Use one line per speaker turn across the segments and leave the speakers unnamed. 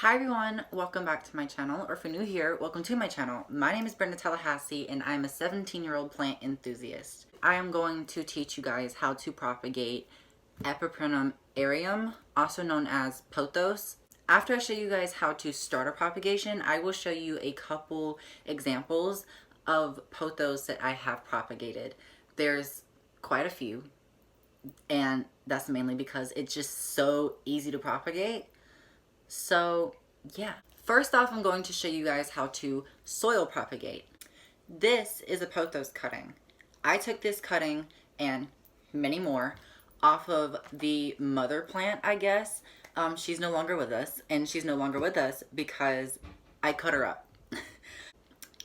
Hi everyone, welcome back to my channel, or if you're new here, welcome to my channel. My name is Brenda Tallahassee and I'm a 17-year-old plant enthusiast. I am going to teach you guys how to propagate Epiprenum aerium, also known as Pothos. After I show you guys how to start a propagation, I will show you a couple examples of Pothos that I have propagated. There's quite a few, and that's mainly because it's just so easy to propagate. So yeah, first off, I'm going to show you guys how to soil propagate. This is a pothos cutting. I took this cutting and many more off of the mother plant, I guess. She's no longer with us, and she's no longer with us because I cut her up.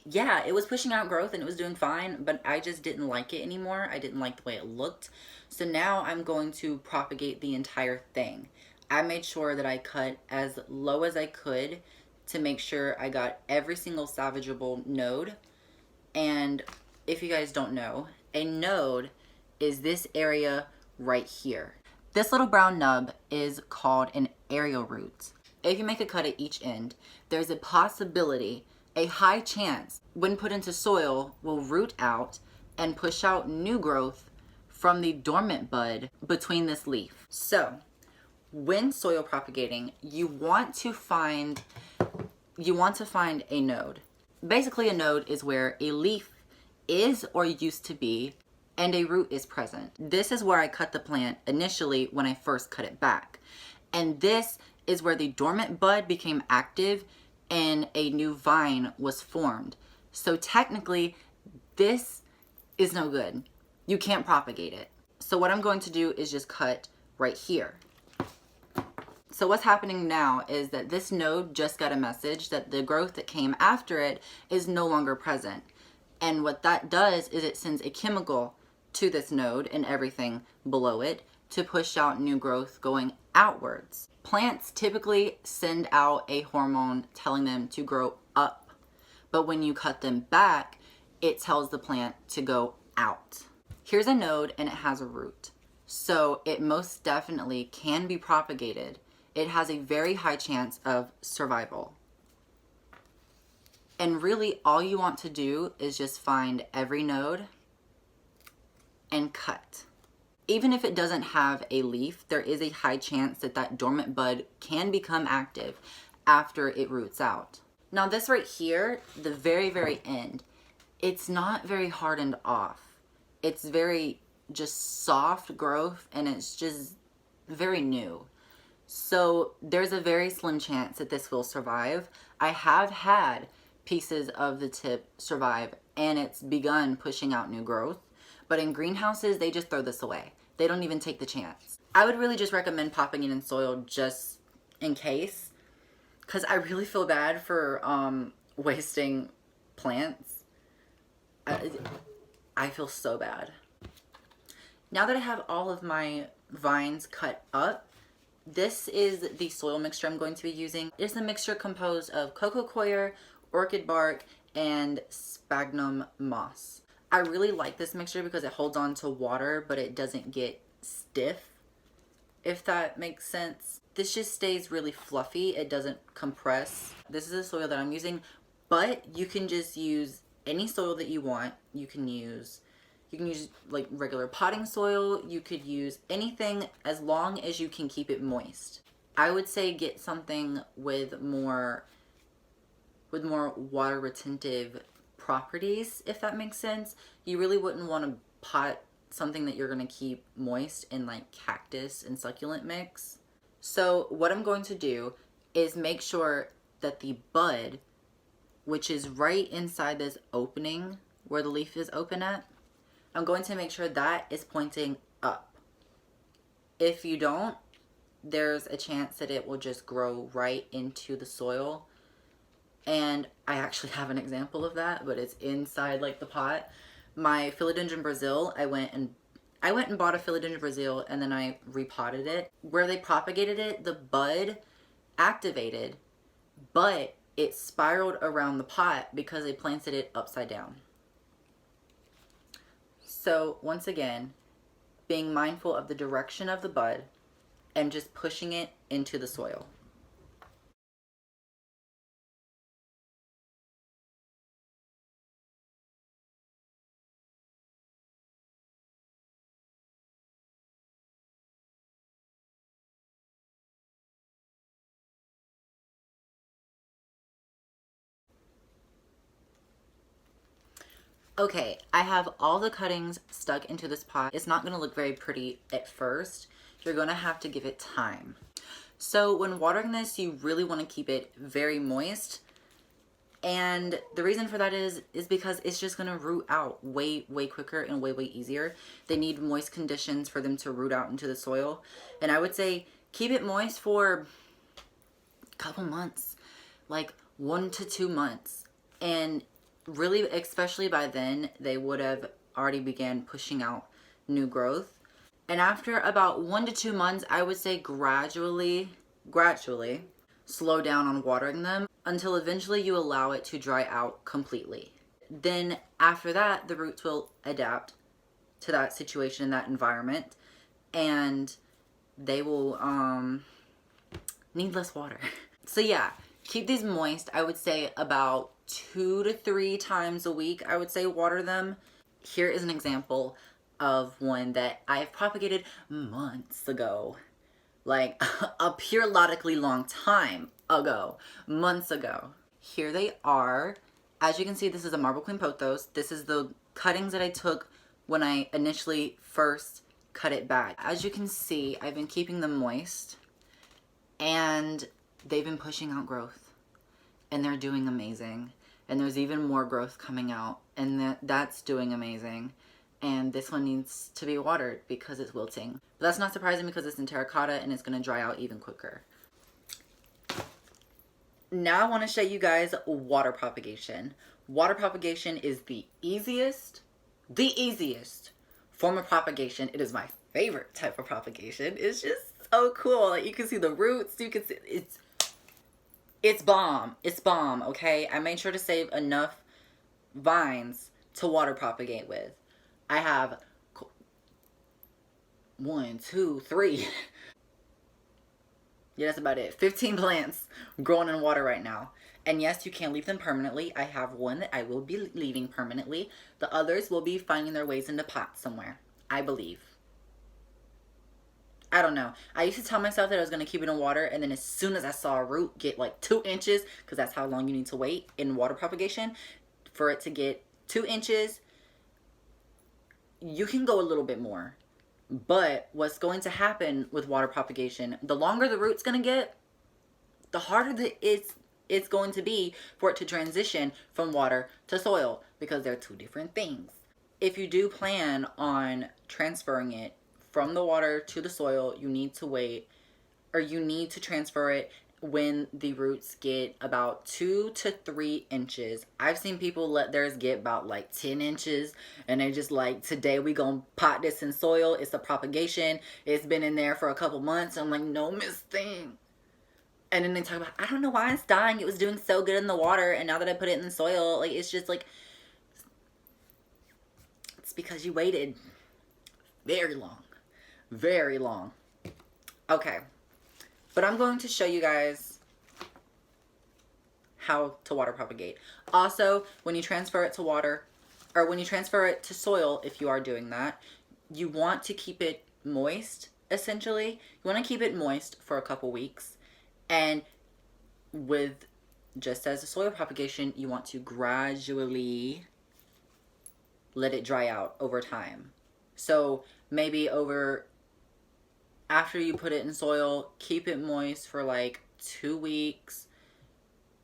Yeah, it was pushing out growth and it was doing fine, but I just didn't like it anymore. I didn't like the way it looked. So now I'm going to propagate the entire thing. I made sure that I cut as low as I could to make sure I got every single salvageable node. And if you guys don't know, a node is this area right here. This little brown nub is called an aerial root. If you make a cut at each end, there's a possibility, a high chance, when put into soil, will root out and push out new growth from the dormant bud between this leaf. So, when soil propagating, you want to find a node. Basically, a node is where a leaf is or used to be and a root is present. This is where I cut the plant initially when I first cut it back. And this is where the dormant bud became active and a new vine was formed. So technically, this is no good. You can't propagate it. So what I'm going to do is just cut right here. So what's happening now is that this node just got a message that the growth that came after it is no longer present. And what that does is it sends a chemical to this node and everything below it to push out new growth going outwards. Plants typically send out a hormone telling them to grow up, but when you cut them back, it tells the plant to go out. Here's a node and it has a root. So it most definitely can be propagated. It has a very high chance of survival. And really all you want to do is just find every node and cut. Even if it doesn't have a leaf, there is a high chance that that dormant bud can become active after it roots out. Now this right here, the very, very end, it's not very hardened off. It's very just soft growth and it's just very new. So there's a very slim chance that this will survive. I have had pieces of the tip survive and it's begun pushing out new growth. But in greenhouses, they just throw this away. They don't even take the chance. I would really just recommend popping it in soil just in case, because I really feel bad for wasting plants. I feel so bad. Now that I have all of my vines cut up, this is the soil mixture I'm going to be using. It's a mixture composed of coco coir, orchid bark, and sphagnum moss. I really like this mixture because it holds on to water, but it doesn't get stiff, if that makes sense. This just stays really fluffy. It doesn't compress. This is the soil that I'm using, but you can just use any soil that you want. You can use like regular potting soil. You could use anything as long as you can keep it moist. I would say get something with more water retentive properties, if that makes sense. You really wouldn't want to pot something that you're going to keep moist in like cactus and succulent mix. So what I'm going to do is make sure that the bud, which is right inside this opening where the leaf is open at, I'm going to make sure that is pointing up. If you don't, there's a chance that it will just grow right into the soil. And I actually have an example of that, but it's inside like the pot. My Philodendron Brazil, I went and bought a Philodendron Brazil and then I repotted it. Where they propagated it, the bud activated, but it spiraled around the pot because they planted it upside down. So once again, being mindful of the direction of the bud and just pushing it into the soil. Okay, I have all the cuttings stuck into this pot. It's not going to look very pretty at first. You're going to have to give it time. So when watering this, you really want to keep it very moist. And the reason for that is because it's just going to root out way quicker and way easier. They need moist conditions for them to root out into the soil. And I would say keep it moist for a couple months, like 1 to 2 months. And really, especially by then, they would have already began pushing out new growth. And after about 1 to 2 months, I would say gradually slow down on watering them until eventually you allow it to dry out completely. Then after that, the roots will adapt to that situation, that environment, and they will need less water. So yeah, keep these moist. I would say about 2 to 3 times a week, I would say water them. Here is an example of one that I've propagated months ago. Like a periodically long time ago, months ago. Here they are. As you can see, this is a Marble Queen Pothos. This is the cuttings that I took when I initially first cut it back. As you can see, I've been keeping them moist and they've been pushing out growth and they're doing amazing. And there's even more growth coming out and that's doing amazing. And this one needs to be watered because it's wilting. But that's not surprising because it's in terracotta and it's going to dry out even quicker. Now I want to show you guys water propagation. Water propagation is the easiest form of propagation. It is my favorite type of propagation. It's just so cool. Like you can see the roots, you can see it's bomb. It's bomb, okay? I made sure to save enough vines to water propagate with. I have 1, 2, 3. Yeah, that's about it. 15 plants growing in water right now. And yes, you can leave them permanently. I have one that I will be leaving permanently. The others will be finding their ways into pots somewhere, I believe. I don't know. I used to tell myself that I was going to keep it in water, and then as soon as I saw a root get like 2 inches, because that's how long you need to wait in water propagation, for it to get 2 inches, you can go a little bit more. But what's going to happen with water propagation, the longer the root's going to get, the harder it's going to be for it to transition from water to soil, because they're 2 different things. If you do plan on transferring it from the water to the soil, you need to wait, or you need to transfer it when the roots get about 2 to 3 inches. I've seen people let theirs get about like 10 inches and they're just like, today we gonna pot this in soil. It's a propagation. It's been in there for a couple months. I'm like, no, Miss Thing. And then they talk about, I don't know why it's dying. It was doing so good in the water, and now that I put it in the soil, like it's just like, it's because you waited very long. Very long. Okay. But I'm going to show you guys how to water propagate. Also, when you transfer it to water, or when you transfer it to soil, if you are doing that, you want to keep it moist, essentially. You want to keep it moist for a couple weeks. And with, just as a soil propagation, you want to gradually let it dry out over time. So maybe after you put it in soil, keep it moist for like 2 weeks,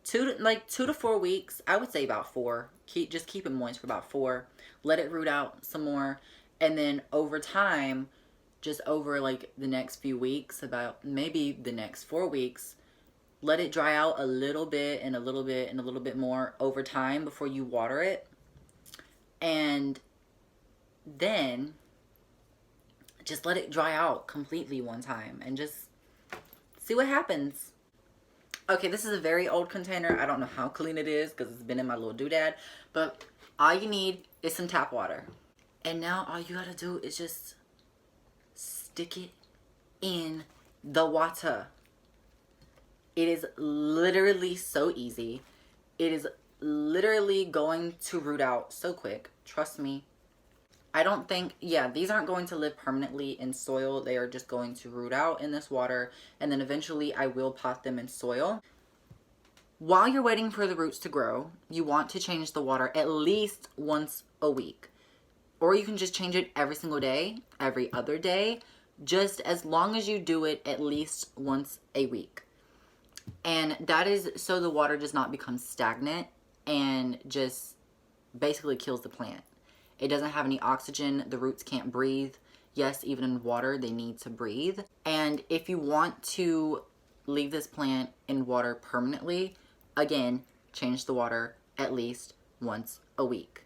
2 to 4 weeks. I would say about 4. Just keep it moist for about 4. Let it root out some more, and then over time, just over like the next few weeks, about maybe the next 4 weeks, let it dry out a little bit and a little bit and a little bit more over time before you water it, and then just let it dry out completely one time and just see what happens. Okay, this is a very old container. I don't know how clean it is because it's been in my little doodad, but all you need is some tap water. And now all you gotta do is just stick it in the water. It is literally so easy. It is literally going to root out so quick. Trust me. I don't think, yeah, these aren't going to live permanently in soil. They are just going to root out in this water, and then eventually I will pot them in soil. While you're waiting for the roots to grow, you want to change the water at least once a week. Or you can just change it every single day, every other day, just as long as you do it at least once a week. And that is so the water does not become stagnant and just basically kills the plant. It doesn't have any oxygen. The roots can't breathe. Yes, even in water, they need to breathe. And if you want to leave this plant in water permanently, again, change the water at least once a week.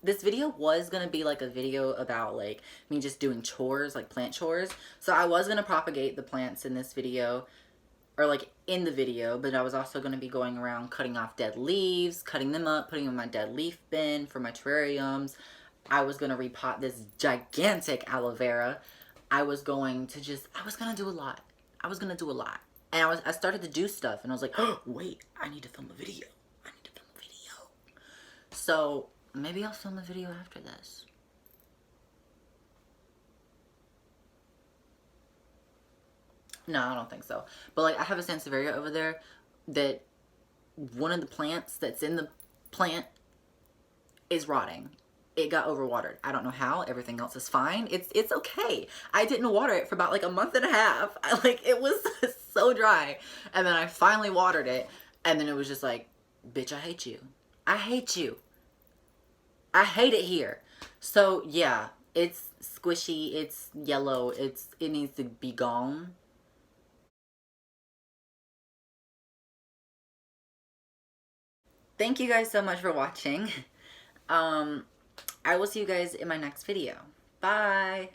This video was going to be like a video about like me just doing chores, like plant chores. So I was going to propagate the plants in this video, or like in the video, but I was also going to be going around cutting off dead leaves, cutting them up, putting them in my dead leaf bin for my terrariums. I was going to repot this gigantic aloe vera. I was going to do a lot. And I started to do stuff and I was like, oh, wait, I need to film a video. So maybe I'll film a video after this. No, I don't think so. But like I have a sansevieria over there that one of the plants that's in the plant is rotting. It got overwatered. I don't know how. Everything else is fine. It's okay. I didn't water it for about like a month and a half. It was so dry. And then I finally watered it. And then it was just like, bitch, I hate you. I hate you. I hate it here. So yeah, it's squishy. It's yellow. It needs to be gone. Thank you guys so much for watching. I will see you guys in my next video. Bye!